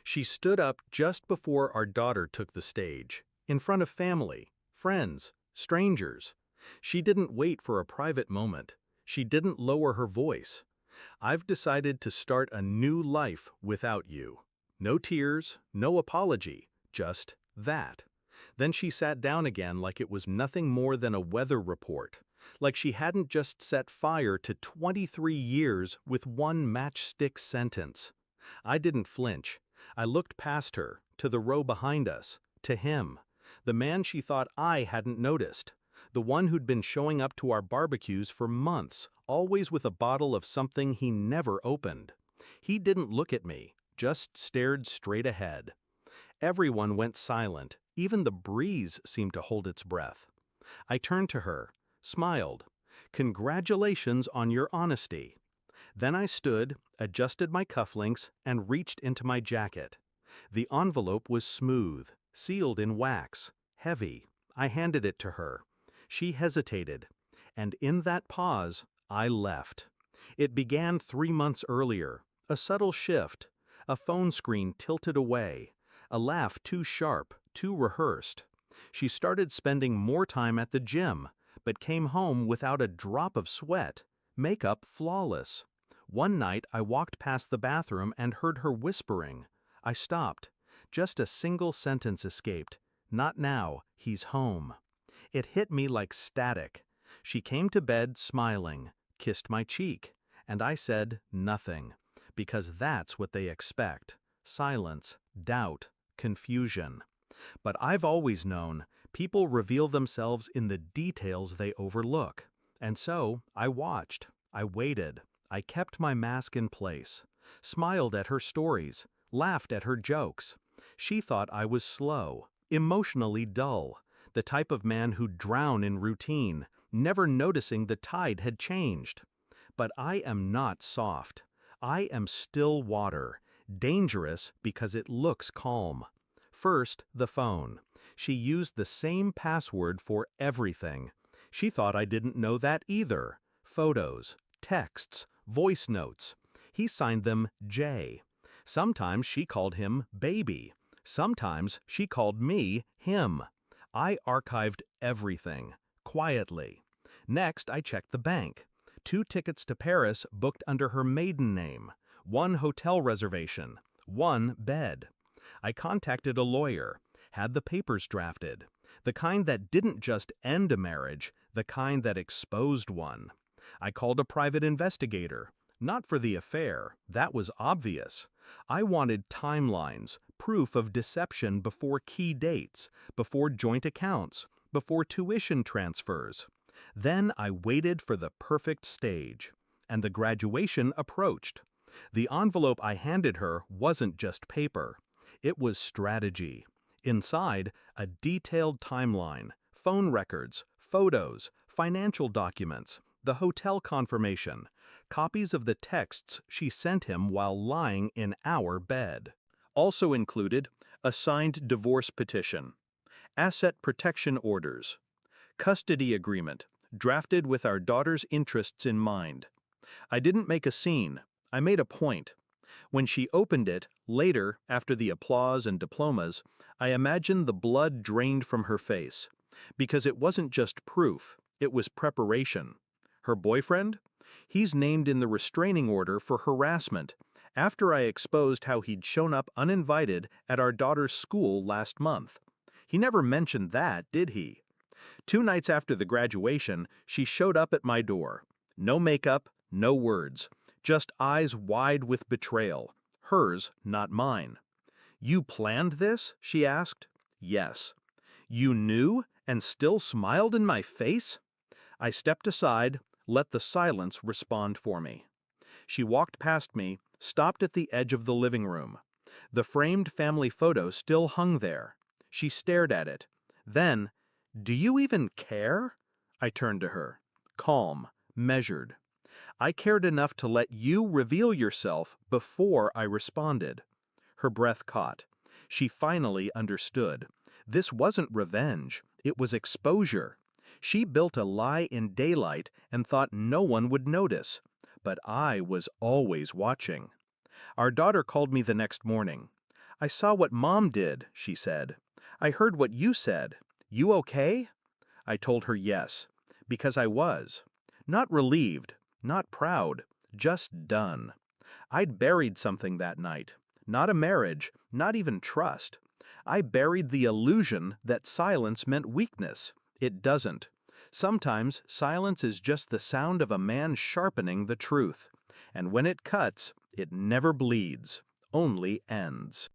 She stood up just before our daughter took the stage, in front of family, friends, strangers. She didn't wait for a private moment. She didn't lower her voice. "I've decided to start a new life without you." No tears, no apology, just that. Then she sat down again like it was nothing more than a weather report, like she hadn't just set fire to 23 years with one matchstick sentence. I didn't flinch. I looked past her, to the row behind us, to him, the man she thought I hadn't noticed, the one who'd been showing up to our barbecues for months, always with a bottle of something he never opened. He didn't look at me, just stared straight ahead. Everyone went silent, even the breeze seemed to hold its breath. I turned to her, smiled. "Congratulations on your honesty." Then I stood, adjusted my cufflinks, and reached into my jacket. The envelope was smooth, sealed in wax, heavy. I handed it to her. She hesitated, and in that pause, I left. It began 3 months earlier, a subtle shift, a phone screen tilted away, a laugh too sharp, too rehearsed. She started spending more time at the gym, but came home without a drop of sweat, makeup flawless. One night I walked past the bathroom and heard her whispering. I stopped. Just a single sentence escaped. "Not now, he's home." It hit me like static. She came to bed smiling, kissed my cheek, and I said nothing, because that's what they expect. Silence, doubt, confusion. But I've always known, people reveal themselves in the details they overlook. And so, I watched, I waited, I kept my mask in place, smiled at her stories, laughed at her jokes. She thought I was slow, emotionally dull, the type of man who'd drown in routine, never noticing the tide had changed. But I am not soft. I am still water, dangerous because it looks calm. First, the phone. She used the same password for everything. She thought I didn't know that either. Photos, texts, voice notes. He signed them J. Sometimes she called him baby. Sometimes she called me him. I archived everything, quietly. Next, I checked the bank. 2 tickets to Paris booked under her maiden name, 1 hotel reservation, 1 bed. I contacted a lawyer, had the papers drafted, the kind that didn't just end a marriage, the kind that exposed one. I called a private investigator, not for the affair, that was obvious. I wanted timelines, proof of deception before key dates, before joint accounts, before tuition transfers. Then I waited for the perfect stage, and the graduation approached. The envelope I handed her wasn't just paper. It was strategy. Inside, a detailed timeline, phone records, photos, financial documents, the hotel confirmation, copies of the texts she sent him while lying in our bed. Also included, a signed divorce petition, asset protection orders, custody agreement, drafted with our daughter's interests in mind. I didn't make a scene. I made a point. When she opened it, later, after the applause and diplomas, I imagined the blood drained from her face. Because it wasn't just proof, it was preparation. Her boyfriend? He's named in the restraining order for harassment, after I exposed how he'd shown up uninvited at our daughter's school last month. He never mentioned that, did he? 2 nights after the graduation, she showed up at my door. No makeup, no words, just eyes wide with betrayal. Hers, not mine. "You planned this?" she asked. "Yes." "You knew and still smiled in my face?" I stepped aside, let the silence respond for me. She walked past me, stopped at the edge of the living room. The framed family photo still hung there. She stared at it. Then, "Do you even care?" I turned to her, calm, measured. "I cared enough to let you reveal yourself before I responded." Her breath caught. She finally understood. This wasn't revenge. It was exposure. She built a lie in daylight and thought no one would notice. But I was always watching. Our daughter called me the next morning. I saw what Mom did, she said. I heard what you said. You okay? I told her yes, because I was. Not relieved, not proud, just done. I'd buried something that night. Not a marriage, not even trust. I buried the illusion that silence meant weakness. It doesn't. Sometimes silence is just the sound of a man sharpening the truth. And when it cuts, it never bleeds, only ends.